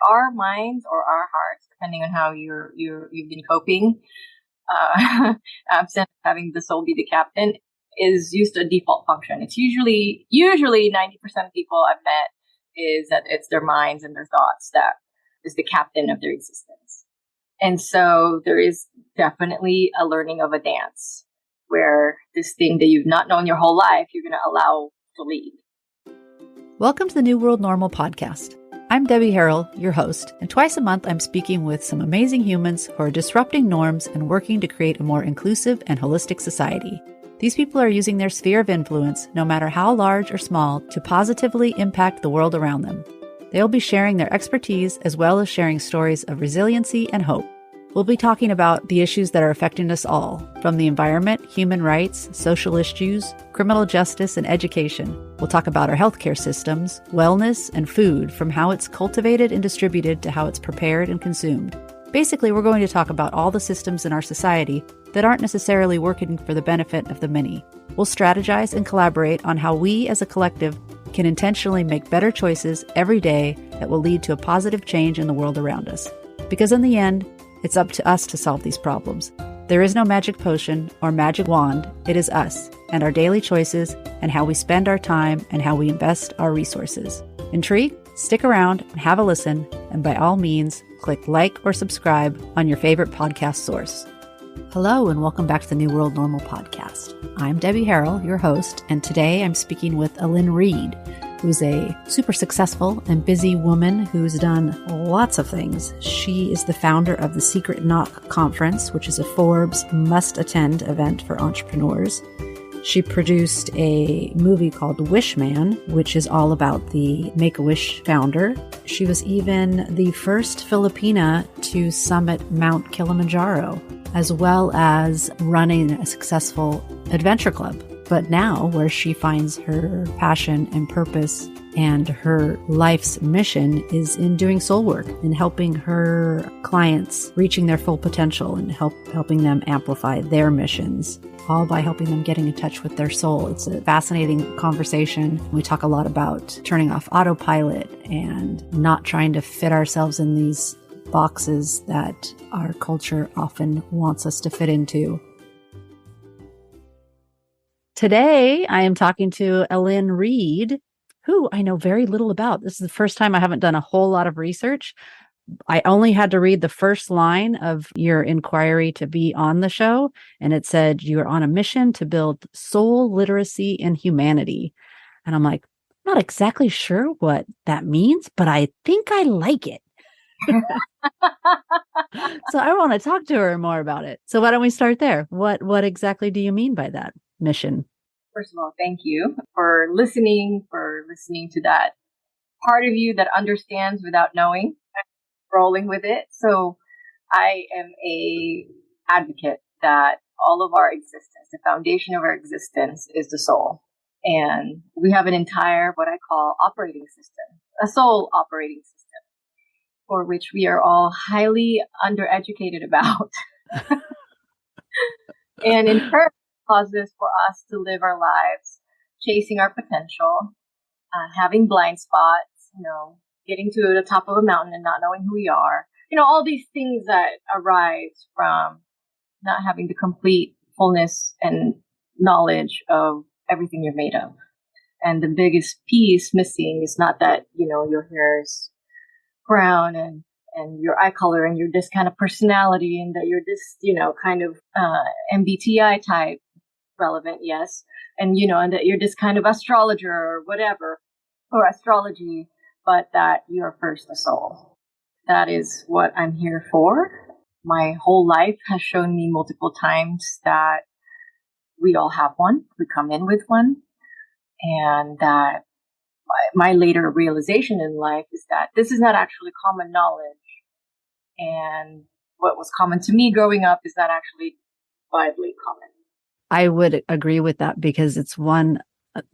our minds or our hearts, depending on how you've been coping, absent having the soul be the captain, is used to a default function. It's usually 90% of people I've met is that it's their minds and their thoughts that is the captain of their existence. And so there is definitely a learning of a dance where this thing that you've not known your whole life, you're going to allow to lead. Welcome to the New World Normal podcast. I'm Debbie Harrell, your host, and twice a month I'm speaking with some amazing humans who are disrupting norms and working to create a more inclusive and holistic society. These people are using their sphere of influence, no matter how large or small, to positively impact the world around them. They'll be sharing their expertise as well as sharing stories of resiliency and hope. We'll be talking about the issues that are affecting us all, from the environment, human rights, social issues, criminal justice, and education. We'll talk about our healthcare systems, wellness, and food, from how it's cultivated and distributed to how it's prepared and consumed. Basically, we're going to talk about all the systems in our society that aren't necessarily working for the benefit of the many. We'll strategize and collaborate on how we as a collective can intentionally make better choices every day that will lead to a positive change in the world around us. Because in the end, it's up to us to solve these problems. There is no magic potion or magic wand. It is us and our daily choices and how we spend our time and how we invest our resources. Intrigued? Stick around and have a listen. And by all means, click like or subscribe on your favorite podcast source. Hello and welcome back to the New World Normal podcast. I'm Debbie Harrell, your host, and today I'm speaking with Allyn Reid, who's a super successful and busy woman who's done lots of things. She is the founder of the Secret Knock Conference, which is a Forbes must-attend event for entrepreneurs. She produced a movie called Wish Man, which is all about the Make-A-Wish founder. She was even the first Fillipina to summit Mount Kilimanjaro, as well as running a successful adventure club. But now, where she finds her passion and purpose and her life's mission is in doing soul work and helping her clients reaching their full potential and helping them amplify their missions, all by helping them getting in touch with their soul. It's a fascinating conversation. We talk a lot about turning off autopilot and not trying to fit ourselves in these boxes that our culture often wants us to fit into. Today, I am talking to Allyn Reid, who I know very little about. This is the first time I haven't done a whole lot of research. I only had to read the first line of your inquiry to be on the show, and it said you're on a mission to build soul literacy in humanity. And I'm like, not exactly sure what that means, but I think I like it. So I want to talk to her more about it. So why don't we start there? What exactly do you mean by that mission? First of all, thank you for listening to that part of you that understands without knowing, rolling with it. So I am a advocate that all of our existence, the foundation of our existence is the soul. And we have an entire, what I call operating system, a soul operating system, for which we are all highly undereducated about. And in turn, causes for us to live our lives chasing our potential, having blind spots, getting to the top of a mountain and not knowing who we are. All these things that arise from not having the complete fullness and knowledge of everything you're made of. And the biggest piece missing is not that, your hair is brown and your eye color and you're this kind of personality and that you're this, kind of MBTI type. Relevant, yes. And that you're this kind of astrologer or whatever, or astrology, but that you're first a soul. That is what I'm here for. My whole life has shown me multiple times that we all have one. We come in with one. And that my later realization in life is that this is not actually common knowledge. And what was common to me growing up is not actually widely common. I would agree with that because it's one,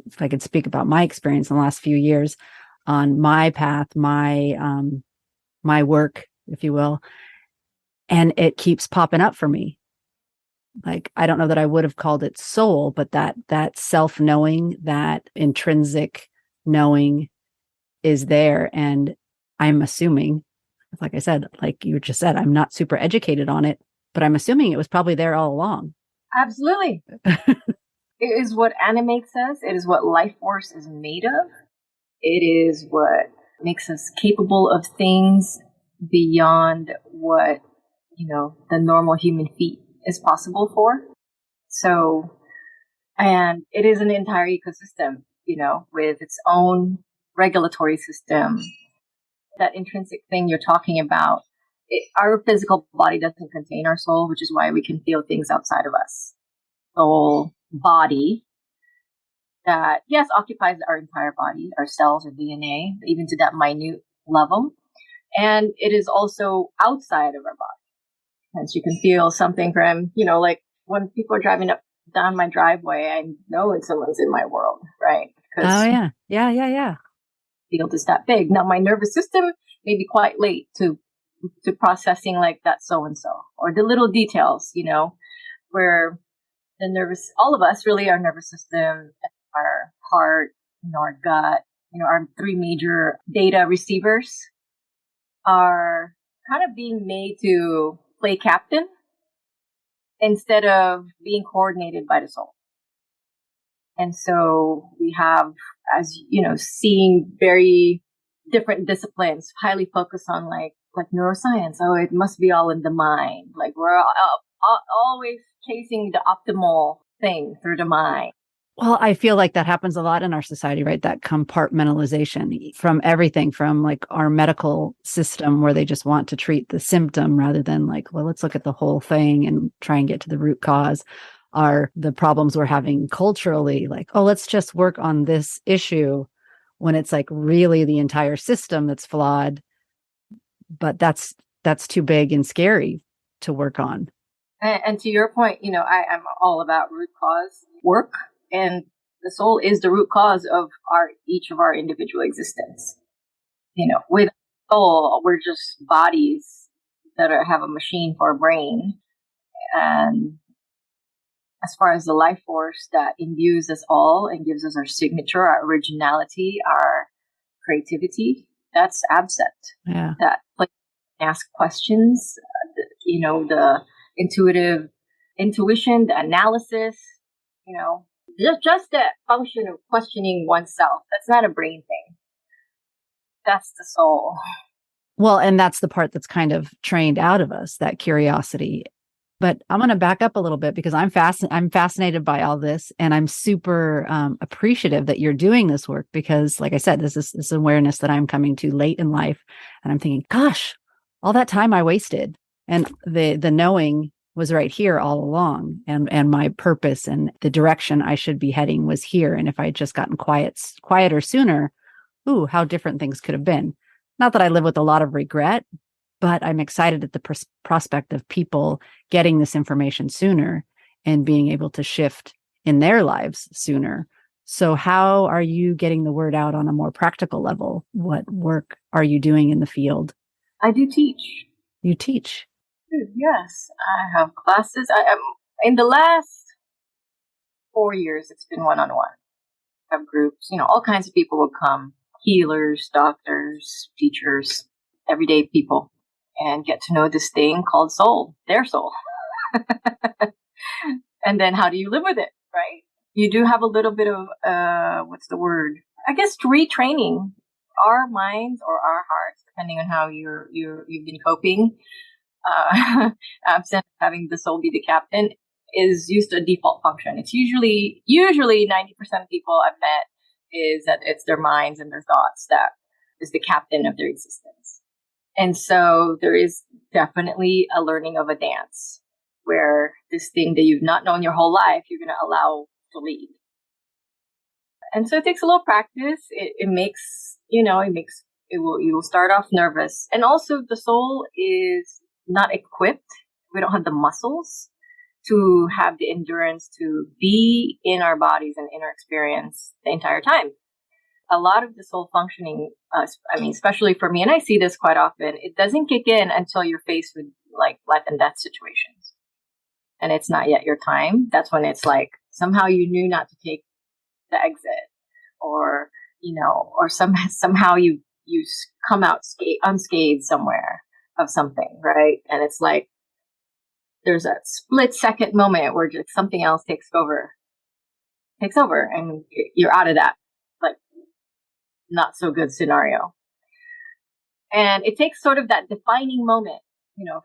if I could speak about my experience in the last few years on my path, my work, if you will, and it keeps popping up for me. Like, I don't know that I would have called it soul, but that self-knowing, that intrinsic knowing is there. And I'm assuming Like I said, like you just said, I'm not super educated on it, but I'm assuming it was probably there all along. Absolutely. It is what animates us. It is what life force is made of. It is what makes us capable of things beyond what, the normal human feat is possible for. So, and it is an entire ecosystem, with its own regulatory system. That intrinsic thing you're talking about, our physical body doesn't contain our soul, which is why we can feel things outside of us. Soul body that, yes, occupies our entire body, our cells, our DNA, even to that minute level. And it is also outside of our body. Hence, you can feel something from, like when people are driving up down my driveway, I know when someone's in my world, right? Oh, yeah. Yeah. Field is that big. Now, my nervous system may be quite late to processing like that so-and-so, or the little details, where all of us really, our nervous system, our heart, our gut, our three major data receivers are kind of being made to play captain instead of being coordinated by the soul. And so we have, as seeing very different disciplines highly focused on like neuroscience. Oh, it must be all in the mind. Like we're always chasing the optimal thing through the mind. Well, I feel like that happens a lot in our society, right? That compartmentalization from everything, from like our medical system where they just want to treat the symptom rather than like, well, let's look at the whole thing and try and get to the root cause. Are the problems we're having culturally, like, oh, let's just work on this issue, when it's like really the entire system that's flawed. But that's too big and scary to work on. And to your point, I'm all about root cause work, and the soul is the root cause of each of our individual existence. With soul, we're just bodies that have a machine for a brain, and as far as the life force that imbues us all and gives us our signature, our originality, our creativity, that's absent. Yeah. That ask questions, the intuition, the analysis, just that function of questioning oneself. That's not a brain thing. That's the soul. Well, and that's the part that's kind of trained out of us, that curiosity. But I'm going to back up a little bit because I'm fascinated by all this, and I'm super appreciative that you're doing this work because, like I said, this awareness that I'm coming to late in life, and I'm thinking, gosh, all that time I wasted, and the knowing was right here all along, and my purpose and the direction I should be heading was here, and if I had just gotten quieter sooner, ooh, how different things could have been. Not that I live with a lot of regret, but I'm excited at the prospect of people getting this information sooner and being able to shift in their lives sooner. So how are you getting the word out on a more practical level? What work are you doing in the field? I do teach. You teach? Yes, I have classes. I am in the last 4 years. It's been one-on-one. I have groups. All kinds of people will come: healers, doctors, teachers, everyday people, and get to know this thing called soul, their soul. And then how do you live with it, right? You do have a little bit of, what's the word? I guess retraining our minds or our hearts, depending on how you've been coping. Absent having the soul be the captain is used to a default function. It's usually 90% of people I've met is that it's their minds and their thoughts that is the captain of their existence. And so there is definitely a learning of a dance where this thing that you've not known your whole life, you're going to allow to lead. And so it takes a little practice. You will start off nervous. And also the soul is not equipped. We don't have the muscles to have the endurance to be in our bodies and in our experience the entire time. A lot of the soul functioning, especially for me, and I see this quite often, it doesn't kick in until you're faced with like life and death situations. And it's not yet your time. That's when it's like somehow you knew not to take the exit, or somehow you you come out unscathed somewhere of something, right? And it's like there's a split second moment where just something else takes over, and you're out of that like not so good scenario. And it takes sort of that defining moment,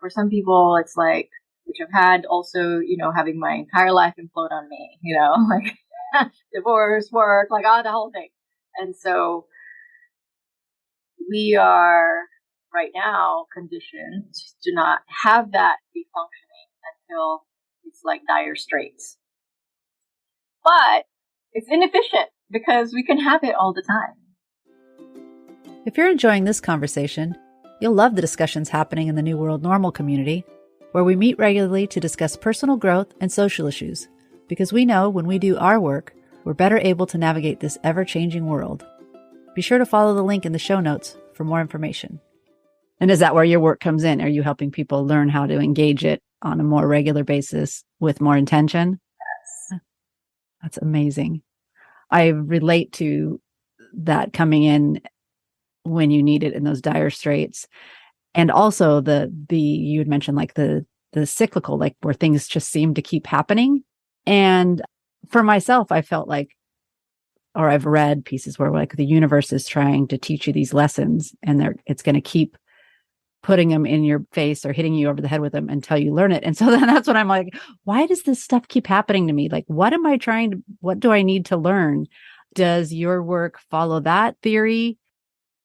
for some people it's like, which I've had also, having my entire life implode on me, like divorce, work, like the whole thing. And so we are right now conditioned to not have that be functioning until it's like dire straits. But it's inefficient because we can have it all the time. If you're enjoying this conversation, you'll love the discussions happening in the New World Normal community, where we meet regularly to discuss personal growth and social issues, because we know when we do our work, we're better able to navigate this ever-changing world. Be sure to follow the link in the show notes for more information. And is that where your work comes in? Are you helping people learn how to engage it on a more regular basis with more intention? Yes. That's amazing. I relate to that coming in when you need it in those dire straits. And also you had mentioned like the cyclical, like where things just seem to keep happening. And for myself, I felt like, or I've read pieces where like the universe is trying to teach you these lessons and it's going to keep putting them in your face or hitting you over the head with them until you learn it. And so then that's when I'm like, why does this stuff keep happening to me? Like, what do I need to learn? Does your work follow that theory?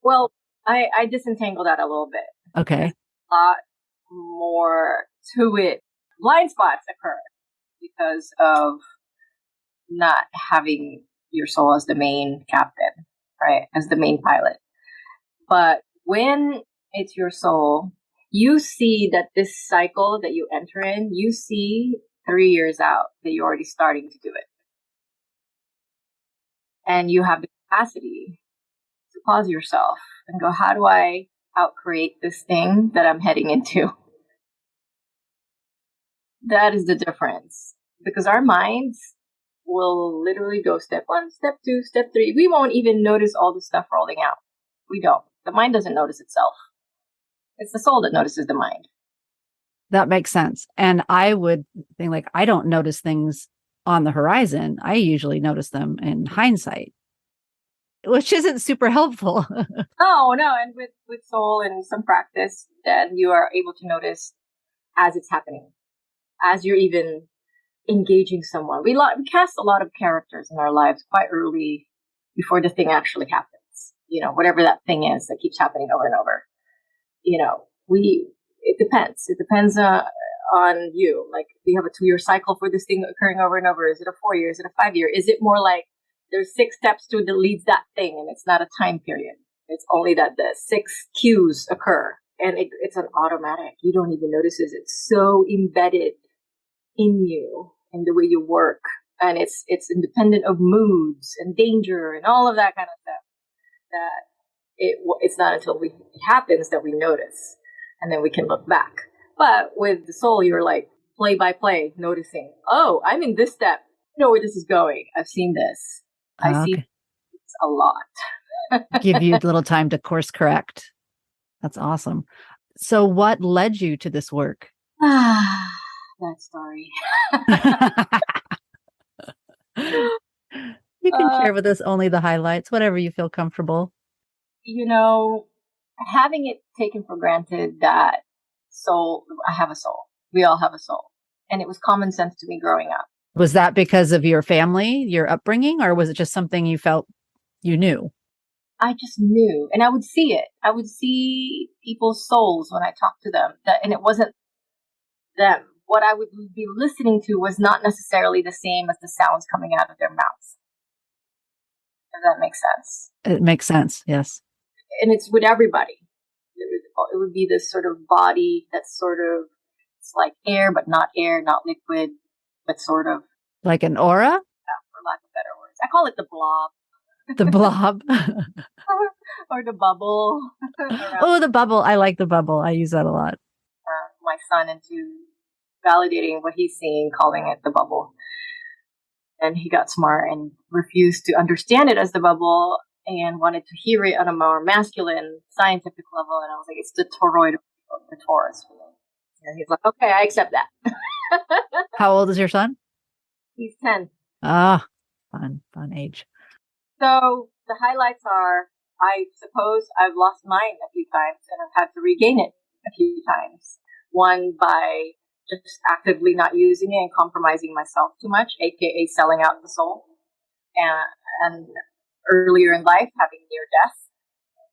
Well, I disentangle that a little bit. Okay. There's a lot more to it. Blind spots occur because of not having your soul as the main captain, right? As the main pilot. But when it's your soul, you see that this cycle that you enter in, you see 3 years out that you're already starting to do it. And you have the capacity to pause yourself and go, how do I outcreate this thing that I'm heading into? That is the difference. Because our minds will literally go step 1, step 2, step 3. We won't even notice all the stuff rolling out. We don't. The mind doesn't notice itself. It's the soul that notices the mind. That makes sense. And I would think like, I don't notice things on the horizon. I usually notice them in hindsight, which isn't super helpful. No. And with soul and some practice, then you are able to notice as it's happening, as you're even engaging someone. We cast a lot of characters in our lives quite early before the thing actually happens. Whatever that thing is that keeps happening over and over. It depends. It depends on you. Like, do you have a 2-year cycle for this thing occurring over and over? Is it a 4-year? Is it a 5-year? Is it more like there's 6 steps to that leads that thing, and it's not a time period? It's only that the 6 cues occur, and it's an automatic. You don't even notice it. It's so embedded in you and the way you work, and it's independent of moods and danger and all of that kind of stuff. That it's not until it happens that we notice, and then we can look back. But with the soul, you're like play by play, noticing, oh, I'm in this step. I know where this is going. I've seen this. I see it's a lot. Give you a little time to course correct. That's awesome. So what led you to this work? That story. You can share with us only the highlights, whatever you feel comfortable. Having it taken for granted that I have a soul. We all have a soul. And it was common sense to me growing up. Was that because of your family, your upbringing, or was it just something you felt you knew? I just knew, and I would see it. I would see people's souls when I talked to them, and it wasn't them. What I would be listening to was not necessarily the same as the sounds coming out of their mouths. Does that make sense? It makes sense, yes. And it's with everybody. It would be this sort of body that's sort of, it's like air, but not air, not liquid, but sort of. Like an aura? Yeah, for lack of better words. I call it the blob. The blob. Or the bubble. Oh, the bubble. I like the bubble. I use that a lot. My son into validating what he's seeing, calling it the bubble. And he got smart and refused to understand it as the bubble. and wanted to hear it on a more masculine, scientific level. And I was like, it's the toroid of the Taurus for me. And he's like, okay, I accept that. How old is your son? He's 10. Ah, fun age. So the highlights are, I suppose I've lost mine a few times and I've had to regain it a few times. One by just actively not using it and compromising myself too much, aka selling out the soul. And earlier in life, having near-death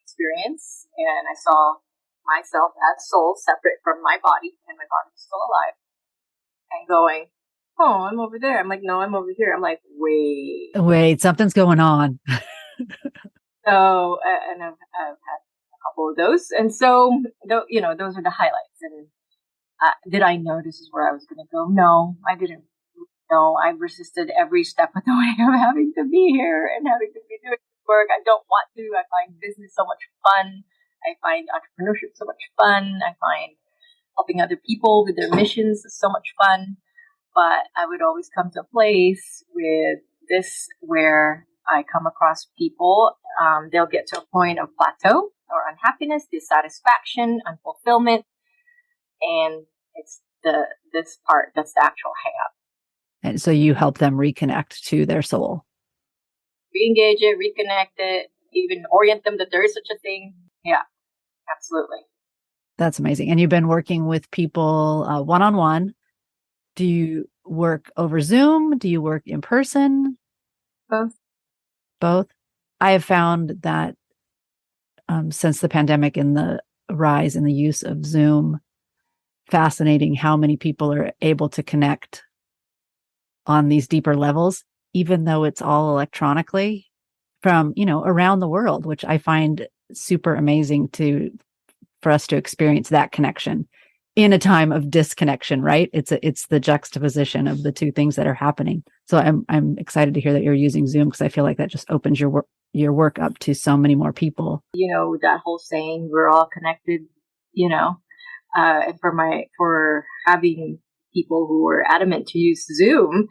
experience, and I saw myself as soul separate from my body, and my body was still alive, and going, oh, I'm over there. I'm like, no, I'm over here. I'm like, Wait, something's going on. So, and I've had a couple of those. And so, those are the highlights. And did I know this is where I was going to go? No, I didn't. No, I resisted every step of the way of having to be here and having to be doing this work. I don't want to. I find business so much fun. I find entrepreneurship so much fun. I find helping other people with their missions is so much fun. But I would always come to a place with this where I come across people. They'll get to a point of plateau or unhappiness, dissatisfaction, unfulfillment. And it's this part that's the actual hang up. And so you help them reconnect to their soul. Re-engage it, reconnect it, even orient them that there is such a thing. Yeah, absolutely. That's amazing. And you've been working with people one-on-one. Do you work over Zoom? Do you work in person? Both. I have found that since the pandemic and the rise in the use of Zoom, fascinating how many people are able to connect on these deeper levels, even though it's all electronically from, around the world, which I find super amazing for us to experience that connection in a time of disconnection, right? It's the juxtaposition of the two things that are happening. So I'm excited to hear that you're using Zoom, because I feel like that just opens your work up to so many more people. That whole saying, we're all connected, and for having people who were adamant to use Zoom,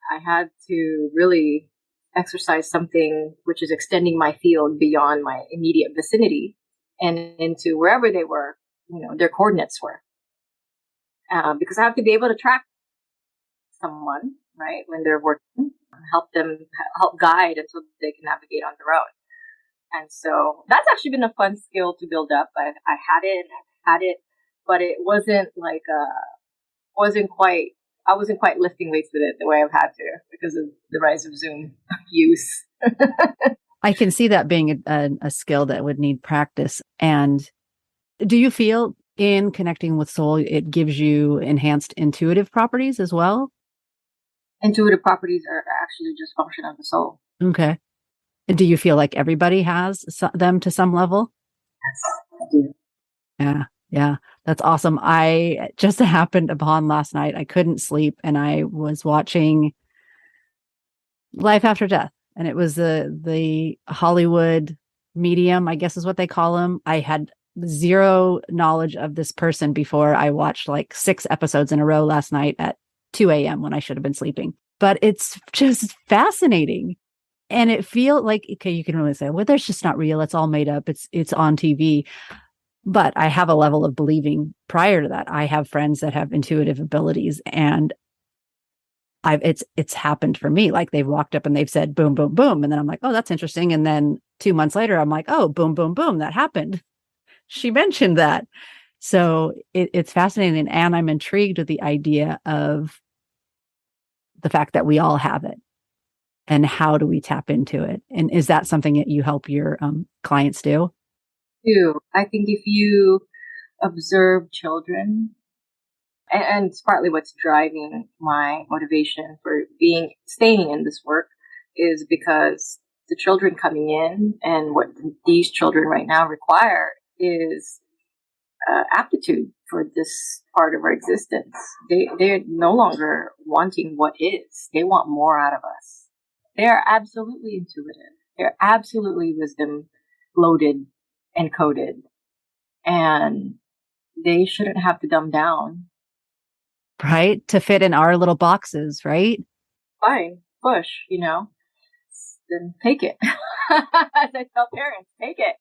I had to really exercise something which is extending my field beyond my immediate vicinity and into wherever they were, their coordinates were. Because I have to be able to track someone, right, when they're working, help guide until they can navigate on their own. And so that's actually been a fun skill to build up. I had it, but it wasn't like I wasn't quite lifting weights with it the way I've had to because of the rise of Zoom use. I can see that being a skill that would need practice. And do you feel in connecting with soul, it gives you enhanced intuitive properties as well? Intuitive properties are actually just function of the soul. Okay. And do you feel like everybody has them to some level? Yes, I do. Yeah. That's awesome. I just happened upon last night. I couldn't sleep and I was watching Life After Death. And it was the Hollywood medium, I guess is what they call them. I had zero knowledge of this person before I watched like 6 episodes in a row last night at 2 a.m. when I should have been sleeping. But it's just fascinating. And it feels like, okay, you can really say, well, that's just not real. It's all made up. It's on TV. But I have a level of believing prior to that. I have friends that have intuitive abilities, and it's happened for me. Like they've walked up and they've said, boom, boom, boom. And then I'm like, oh, that's interesting. And then 2 months later, I'm like, oh, boom, boom, boom, that happened. She mentioned that. So it's fascinating. And I'm intrigued with the idea of the fact that we all have it. And how do we tap into it? And is that something that you help your clients do? I think if you observe children, and it's partly what's driving my motivation for staying in this work, is because the children coming in and what these children right now require is aptitude for this part of our existence. They're no longer wanting what is. They want more out of us. They are absolutely intuitive. They're absolutely wisdom loaded and coded. And they shouldn't have to dumb down. Right? To fit in our little boxes, right? Fine. Push, then take it. As I tell parents, take it.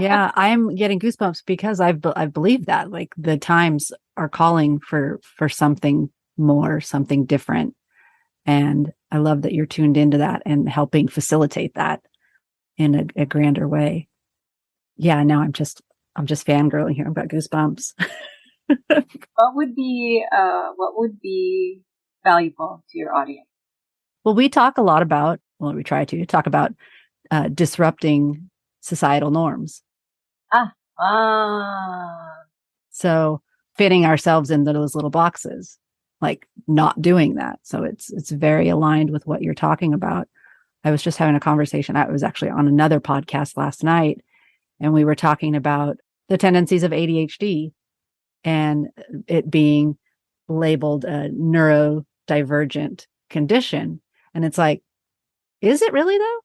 Yeah, I'm getting goosebumps because I believe that like the times are calling for something more, something different. And I love that you're tuned into that and helping facilitate that in a grander way. Yeah, now I'm just fangirling here. I've got goosebumps. What would be valuable to your audience? Well, we talk a lot about, well, we try to talk about disrupting societal norms. So fitting ourselves into those little boxes, like not doing that. So it's very aligned with what you're talking about. I was just having a conversation. I was actually on another podcast last night, and we were talking about the tendencies of ADHD and it being labeled a neurodivergent condition. And it's like, is it really though?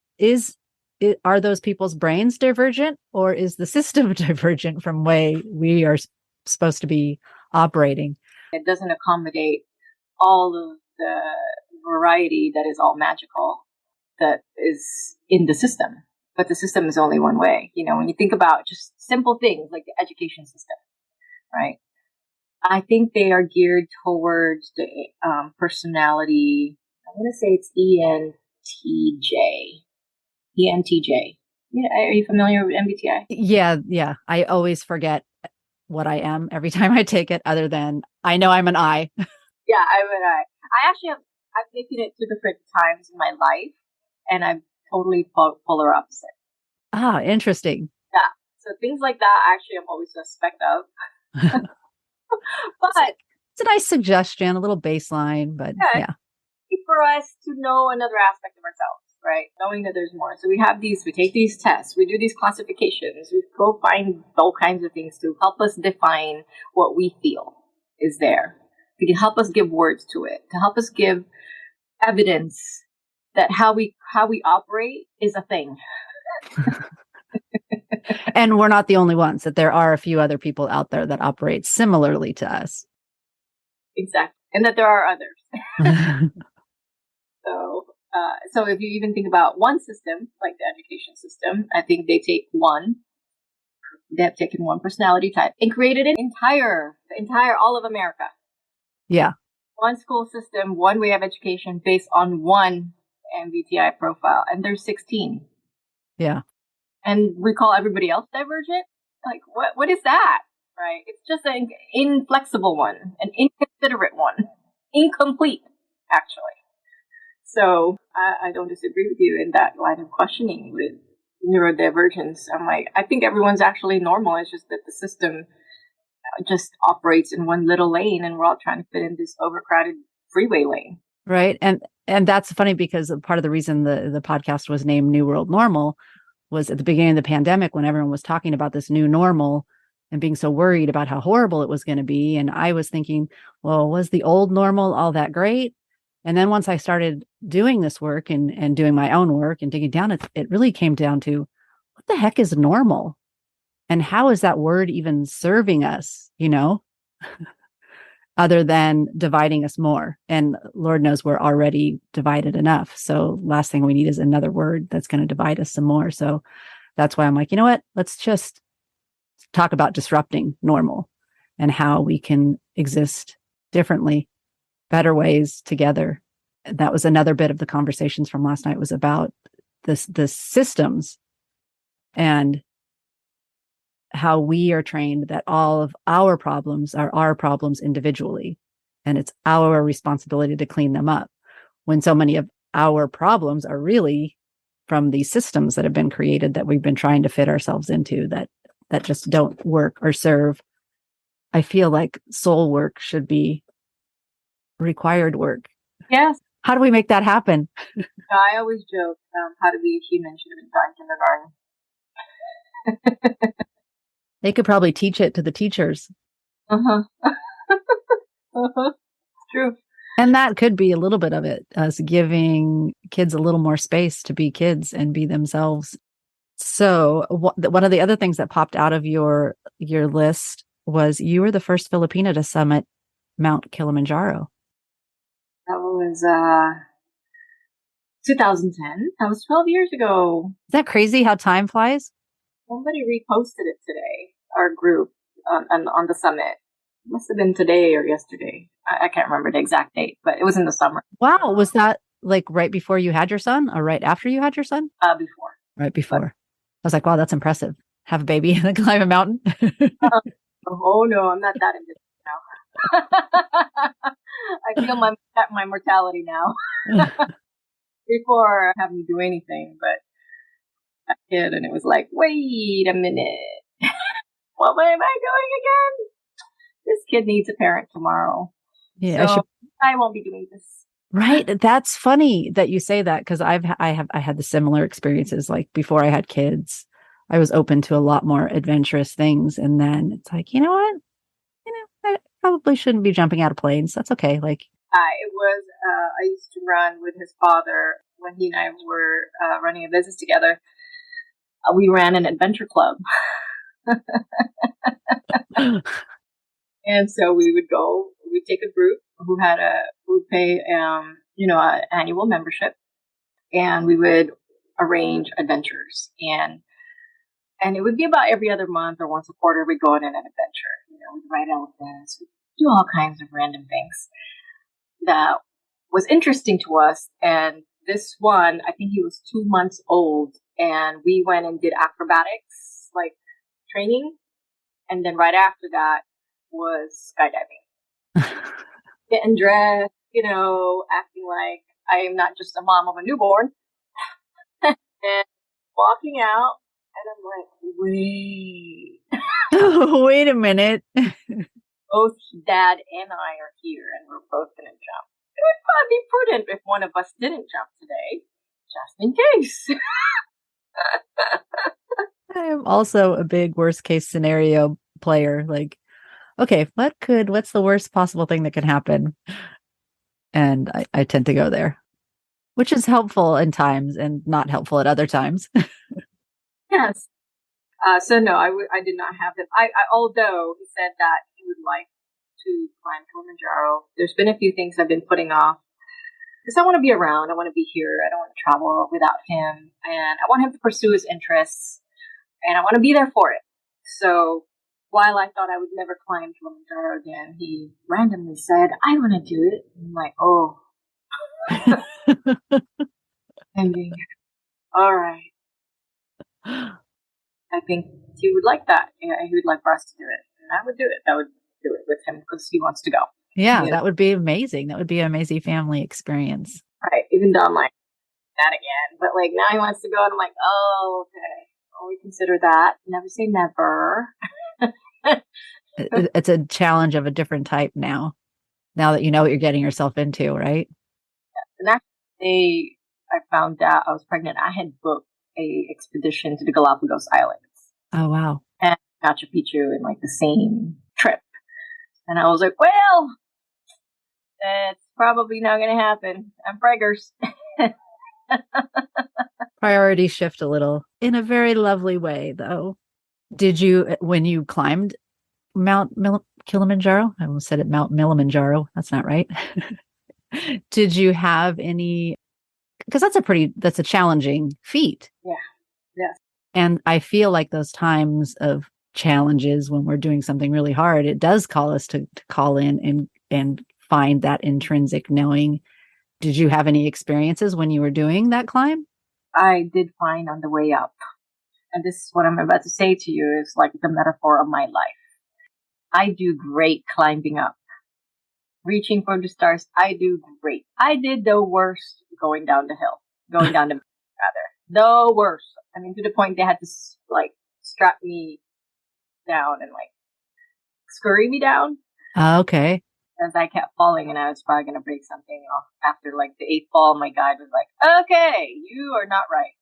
Are those people's brains divergent, or is the system divergent from way we are supposed to be operating? It doesn't accommodate all of the variety that is all magical that is in the system. But the system is only one way. You know, when you think about just simple things like the education system, right? I think they are geared towards the personality. I'm going to say it's ENTJ. ENTJ. Yeah, are you familiar with MBTI? Yeah. I always forget what I am every time I take it, other than I know I'm an I. Yeah, I'm an I. I've taken it 2 different times in my life, and I'm totally polar opposite. Ah, interesting. Yeah. So things like that, actually, I'm always suspect of. But it's a nice suggestion, a little baseline, but yeah. For us to know another aspect of ourselves, right? Knowing that there's more. So we take these tests, we do these classifications, we go find all kinds of things to help us define what we feel is there. To help us give words to it, to help us give evidence that how we operate is a thing. And we're not the only ones, that there are a few other people out there that operate similarly to us. Exactly. And that there are others. So if you even think about one system, like the education system, I think they have taken one personality type and created the entire all of America. Yeah. One school system, one way of education based on one MBTI profile. And there's 16. Yeah. And we call everybody else divergent? Like, what is that? Right? It's just an inflexible one, an inconsiderate one, incomplete, actually. So I don't disagree with you in that line of questioning with neurodivergence. I'm like, I think everyone's actually normal. It's just that the system just operates in one little lane, and we're all trying to fit in this overcrowded freeway lane. Right. And that's funny, because part of the reason the podcast was named New World Normal was at the beginning of the pandemic, when everyone was talking about this new normal and being so worried about how horrible it was going to be. And I was thinking, well, was the old normal all that great? And then once I started doing this work and doing my own work and digging down, it really came down to, what the heck is normal? And how is that word even serving us, other than dividing us more? And Lord knows we're already divided enough. So last thing we need is another word that's going to divide us some more. So that's why I'm like, you know what? Let's just talk about disrupting normal and how we can exist differently, better ways together. That was another bit of the conversations from last night, was about the systems and how we are trained that all of our problems are our problems individually, and it's our responsibility to clean them up, when so many of our problems are really from these systems that have been created that we've been trying to fit ourselves into, that just don't work or serve. I feel like soul work should be required work. Yes. How do we make that happen? I always joke, how to be a human should have been taught in kindergarten. They could probably teach it to the teachers. True. And that could be a little bit of it, us giving kids a little more space to be kids and be themselves. So one of the other things that popped out of your list was you were the first Fillipina to summit Mount Kilimanjaro. That was 2010. That was 12 years ago. Is that crazy how time flies? Somebody reposted it today, our group on the summit. It must have been today or yesterday. I can't remember the exact date, but it was in the summer. Wow. Was that like right before you had your son or right after you had your son? Before. Right before. I was like, wow, that's impressive. Have a baby and then climb a mountain. Oh no, I'm not that ambitious now. I feel my mortality now. Before having to do anything, but a kid, and it was like, wait a minute, what am I doing again? This kid needs a parent tomorrow. Yeah, so I won't be doing this. Right. That's funny that you say that because I had the similar experiences. Like before I had kids, I was open to a lot more adventurous things, and then it's like, you know what, I probably shouldn't be jumping out of planes. That's okay. Like I used to run with his father when he and I were running a business together. We ran an adventure club. And so we'd take a group who would pay, an annual membership, and we would arrange adventures. And it would be about every other month or once a quarter we'd go on an adventure. We'd ride elephants, we'd do all kinds of random things that was interesting to us. And this one, I think he was 2 months old, and we went and did acrobatics, like training. And then right after that was skydiving. Getting dressed, acting like I am not just a mom of a newborn. And walking out, and I'm like, wait. Wait a minute. Both Dad and I are here, and we're both going to jump. It would probably be prudent if one of us didn't jump today, just in case. I am also a big worst case scenario player. Like, okay, what's the worst possible thing that can happen? And I tend to go there, which is helpful in times and not helpful at other times. Yes. So no, I did not have them. Although he said that he would like to climb Kilimanjaro. There's been a few things I've been putting off because I want to be around. I want to be here. I don't want to travel without him, and I want him to pursue his interests, and I want to be there for it. So while I thought I would never climb Kilimanjaro again, he randomly said, "I want to do it." And I'm like, "Oh." Ending. All right. I think he would like that. Yeah, he would like for us to do it, and I would do it. I would do it with him because he wants to go. Yeah, that would be amazing. That would be an amazing family experience. Right. Even though I'm like, that again. But like now he wants to go, and I'm like, oh, okay. I'll reconsider that. Never say never. It's a challenge of a different type now that you know what you're getting yourself into, right? The next day I found out I was pregnant, I had booked a expedition to the Galapagos Islands. Oh, wow. And Machu Picchu in like the same trip. And I was like, well, that's probably not going to happen. I'm preggers. Priorities shift a little in a very lovely way, though. Did you, when you climbed Mount Kilimanjaro? I almost said it, Mount Kilimanjaro. That's not right. Did you have any, because that's a challenging feat. Yeah. Yes. And I feel like those times of challenges when we're doing something really hard, it does call us to call in and find that intrinsic knowing. Did you have any experiences when you were doing that climb? I did find on the way up. And this is what I'm about to say to you is like the metaphor of my life. I do great climbing up. Reaching for the stars, I do great. I did the worst going down the mountain, rather. The worst. I mean, to the point they had to like strap me down and like scurry me down. Okay. As I kept falling, and I was probably going to break something off after like the 8th fall. My guide was like, okay, you are not right.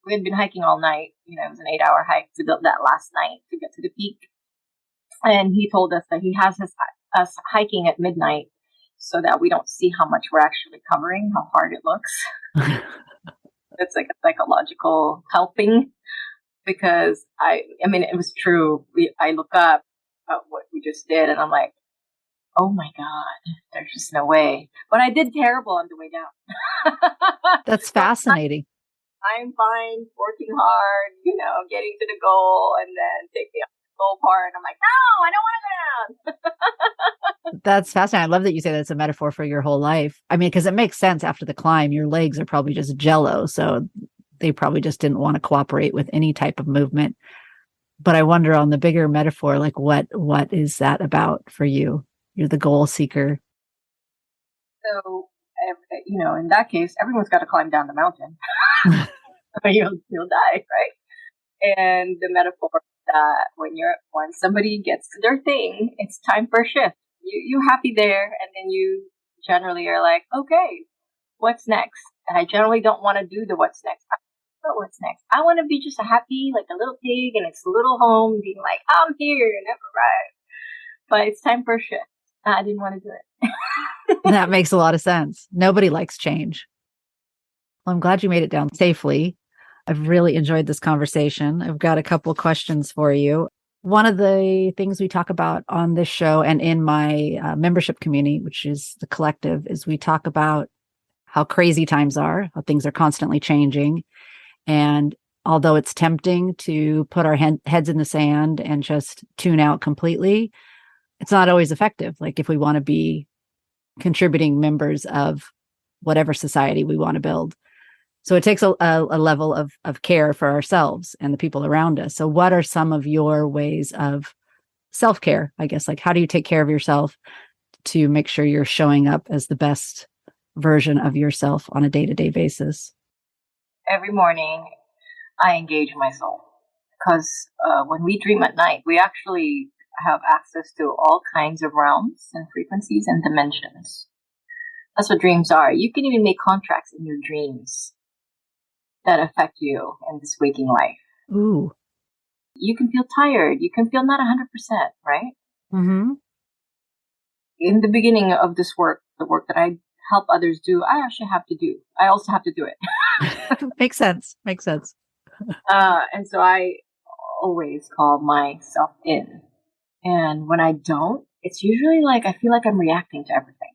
We had been hiking all night. It was an 8-hour hike to that last night to get to the peak. And he told us that he has us hiking at midnight so that we don't see how much we're actually covering, how hard it looks. It's like a psychological helping, because I mean, it was true. I look up at what we just did, and I'm like, oh my God, there's just no way. But I did terrible on the way down. That's So fascinating. I'm fine, working hard, getting to the goal, and then take me up the goal part. I'm like, no, I don't want to go down. That's fascinating. I love that you say that's a metaphor for your whole life. I mean, because it makes sense after the climb, your legs are probably just jello. So they probably just didn't want to cooperate with any type of movement. But I wonder on the bigger metaphor, like what is that about for you? You're the goal seeker. So, in that case, everyone's got to climb down the mountain. You'll die, right? And the metaphor that when somebody gets to their thing, it's time for a shift. You happy there, and then you generally are like, okay, what's next? And I generally don't want to do the what's next. What's next? I want to be just a happy, like a little pig in its little home, being like, I'm here and I've arrived. But it's time for a shift. I didn't want to do it. That makes a lot of sense. Nobody likes change. Well, I'm glad you made it down safely. I've really enjoyed this conversation. I've got a couple of questions for you. One of the things we talk about on this show and in my membership community, which is the collective, is we talk about how crazy times are, how things are constantly changing. And although it's tempting to put our heads in the sand and just tune out completely, it's not always effective. Like if we want to be contributing members of whatever society we want to build. So it takes a level of care for ourselves and the people around us. So what are some of your ways of self-care? I guess, like, how do you take care of yourself to make sure you're showing up as the best version of yourself on a day-to-day basis? Every morning, I engage my soul. Because when we dream at night, we actually have access to all kinds of realms and frequencies and dimensions. That's what dreams are. You can even make contracts in your dreams that affect you in this waking life. Ooh. You can feel tired. You can feel not 100%, right? Mm-hmm. In the beginning of this work, the work that I help others do, I actually have to do. I also have to do it. Makes sense. And so I always call myself in. And when I don't, it's usually like I feel like I'm reacting to everything.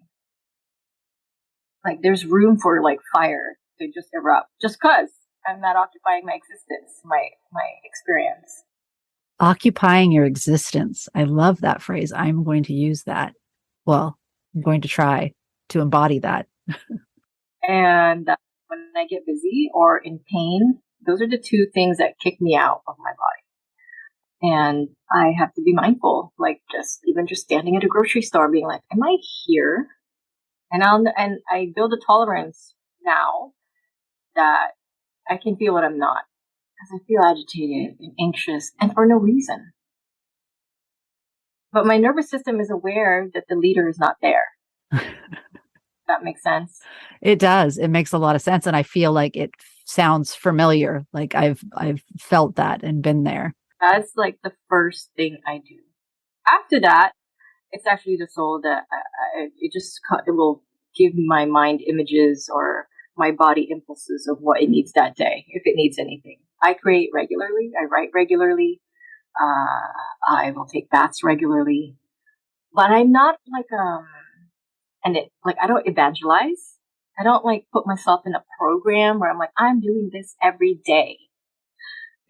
Like there's room for like fire to just erupt just because I'm not occupying my existence, my experience. Occupying your existence. I love that phrase. I'm going to use that. Well, I'm going to try to embody that. And when I get busy or in pain, those are the two things that kick me out of my body. And I have to be mindful, like just standing at a grocery store being like, am I here? And I build a tolerance now that I can feel what I'm not. Because I feel agitated and anxious and for no reason. But my nervous system is aware that the leader is not there. That makes sense. It does. It makes a lot of sense. And I feel like it sounds familiar. Like I've felt that and been there. That's like the first thing I do. After that, it's actually the soul that it will give my mind images or my body impulses of what it needs that day, if it needs anything. I create regularly. I write regularly. I will take baths regularly. But I'm not like I don't evangelize. I don't like put myself in a program where I'm like, I'm doing this every day.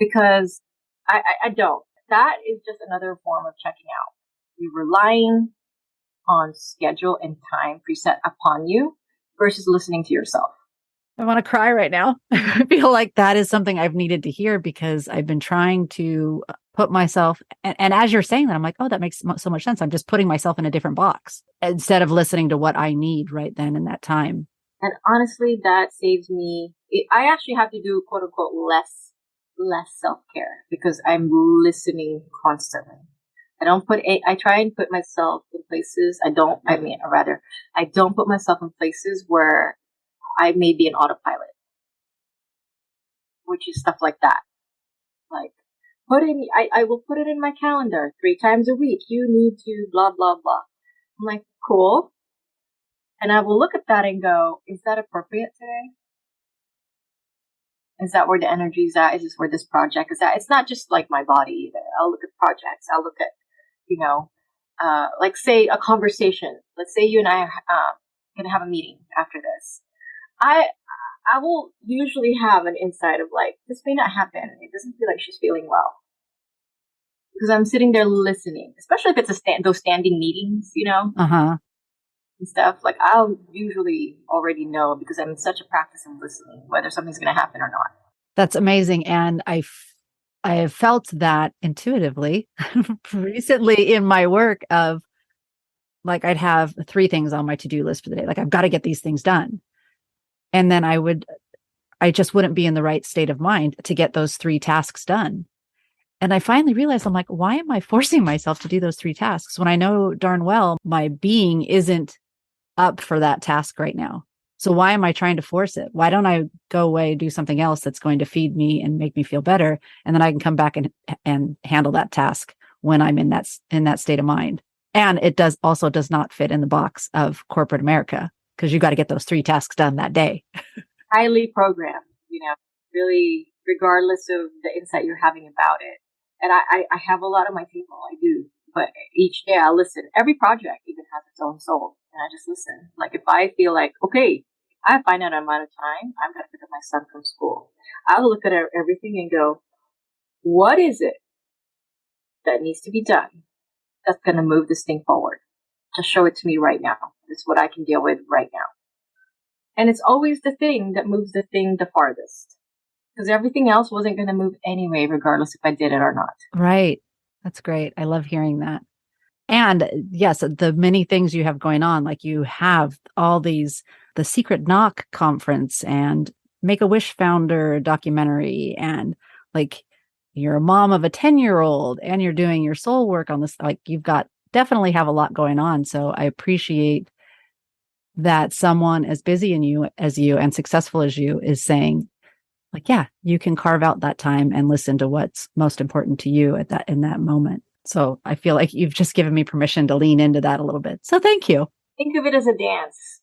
Because I don't. That is just another form of checking out. You're relying on schedule and time preset upon you versus listening to yourself. I want to cry right now. I feel like that is something I've needed to hear because I've been trying to put myself, and as you're saying that, I'm like, oh, that makes so much sense. I'm just putting myself in a different box instead of listening to what I need right then in that time. And honestly, that saves me. I actually have to do quote unquote less self-care because I'm listening constantly. I try and put myself in places I don't put myself in places where I may be an autopilot, which is stuff like that. Like, I will put it in my calendar 3 times a week. You need to blah, blah, blah. I'm like, cool. And I will look at that and go, is that appropriate today? Is that where the energy is at? Is this where this project is at? It's not just like my body either. I'll look at projects. I'll look at, like say a conversation. Let's say you and I are going to have a meeting after this. I will usually have an insight of like, this may not happen. It doesn't feel like she's feeling well. Because I'm sitting there listening, especially if it's those standing meetings, Uh-huh. and stuff. Like I'll usually already know because I'm in such a practice of listening, whether something's going to happen or not. That's amazing. And I have felt that intuitively recently in my work of like, I'd have 3 things on my to-do list for the day. Like, I've got to get these things done. And then I just wouldn't be in the right state of mind to get those 3 tasks done. And I finally realized, I'm like, why am I forcing myself to do those 3 tasks when I know darn well my being isn't up for that task right now? So why am I trying to force it? Why don't I go away and do something else that's going to feed me and make me feel better? And then I can come back and handle that task when I'm in that state of mind. And it does not fit in the box of corporate America because you got to get those 3 tasks done that day. Highly programmed, really, regardless of the insight you're having about it. And I have a lot of my people, I do. But each day I listen. Every project even has its own soul. And I just listen. Like if I feel like, okay, I have finite amount of time, I'm going to pick up my son from school. I'll look at everything and go, what is it that needs to be done that's going to move this thing forward? Just show it to me right now. This is what I can deal with right now. And it's always the thing that moves the thing the farthest. Because everything else wasn't going to move anyway, regardless if I did it or not. Right. That's great. I love hearing that. And yes, the many things you have going on, like you have all these, the Secret Knock conference and Make-A-Wish founder documentary, and like you're a mom of a 10-year-old and you're doing your soul work on this. Like you've definitely have a lot going on. So I appreciate that someone as busy as you and successful as you is saying, like, yeah, you can carve out that time and listen to what's most important to you in that moment. So I feel like you've just given me permission to lean into that a little bit. So thank you. Think of it as a dance.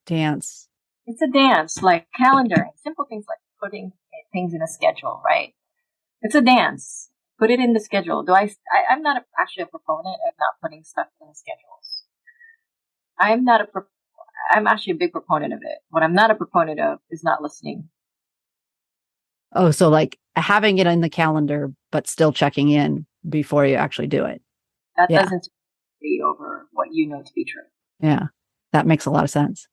Dance. It's a dance, like calendaring, simple things like putting things in a schedule, right? It's a dance. Put it in the schedule. I'm not actually a proponent of not putting stuff in the schedules. I'm actually a big proponent of it. What I'm not a proponent of is not listening. Oh, so like having it in the calendar, but still checking in before you actually do it. That doesn't be over what you know to be true. Yeah, that makes a lot of sense.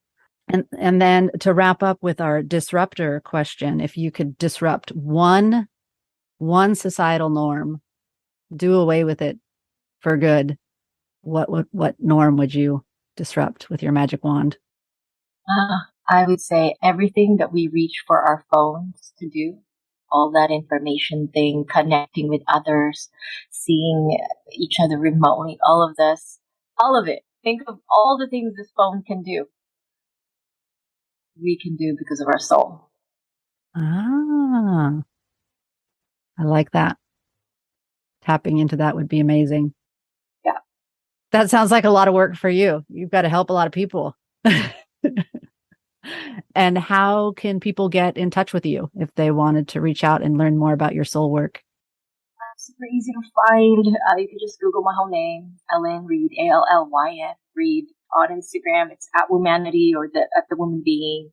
And then to wrap up with our disruptor question, if you could disrupt one societal norm, do away with it for good, what norm would you disrupt with your magic wand? I would say everything that we reach for our phones to do, all that information thing, connecting with others, seeing each other remotely, all of it. Think of all the things this phone can do. We can do because of our soul. Ah, I like that. Tapping into that would be amazing. Yeah. That sounds like a lot of work for you. You've got to help a lot of people. And how can people get in touch with you if they wanted to reach out and learn more about your soul work? Super easy to find. You can just Google my whole name, Allyn Reid, Allyn Reid. On Instagram, it's at Womanity or at the Woman Being.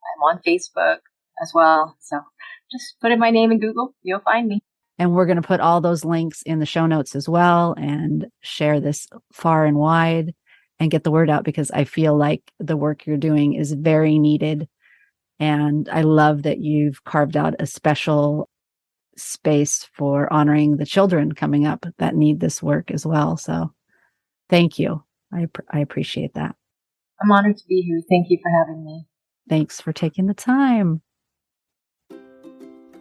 I'm on Facebook as well. So just put in my name in Google. You'll find me. And we're going to put all those links in the show notes as well and share this far and wide and get the word out, because I feel like the work you're doing is very needed. And I love that you've carved out a special space for honoring the children coming up that need this work as well. So thank you. I appreciate that. I'm honored to be here. Thank you for having me. Thanks for taking the time.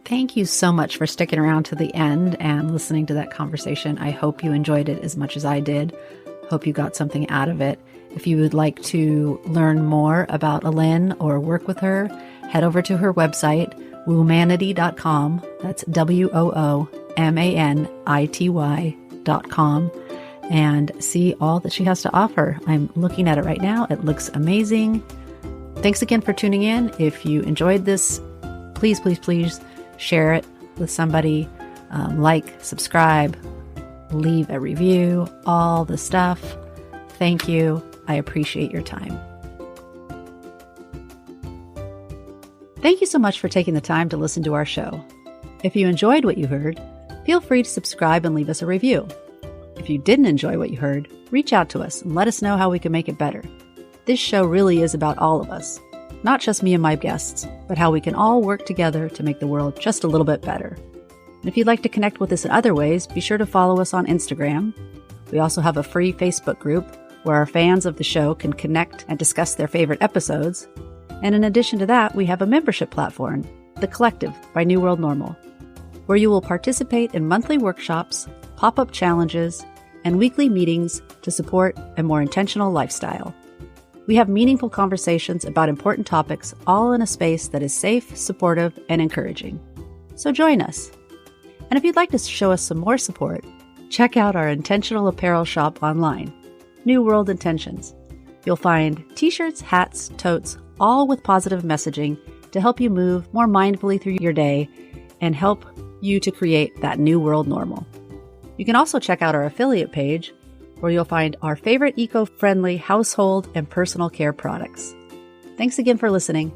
Thank you so much for sticking around to the end and listening to that conversation. I hope you enjoyed it as much as I did. Hope you got something out of it. If you would like to learn more about Allyn or work with her, head over to her website, woomanity.com. That's WOOMANITY.com, and see all that she has to offer. I'm looking at it right now. It looks amazing. Thanks again for tuning in. If you enjoyed this, please share it with somebody. Like, subscribe, leave a review, all the stuff. Thank you. I appreciate your time. Thank you so much for taking the time to listen to our show. If you enjoyed what you heard, feel free to subscribe and leave us a review. If you didn't enjoy what you heard, reach out to us and let us know how we can make it better. This show really is about all of us, not just me and my guests, but how we can all work together to make the world just a little bit better. And if you'd like to connect with us in other ways, be sure to follow us on Instagram. We also have a free Facebook group where our fans of the show can connect and discuss their favorite episodes. And in addition to that, we have a membership platform, The Collective by New World Normal, where you will participate in monthly workshops, pop-up challenges, and weekly meetings to support a more intentional lifestyle. We have meaningful conversations about important topics, all in a space that is safe, supportive, and encouraging. So join us. And if you'd like to show us some more support, check out our intentional apparel shop online, New World Intentions. You'll find t-shirts, hats, totes, all with positive messaging to help you move more mindfully through your day and help you to create that new world normal. You can also check out our affiliate page where you'll find our favorite eco-friendly household and personal care products. Thanks again for listening.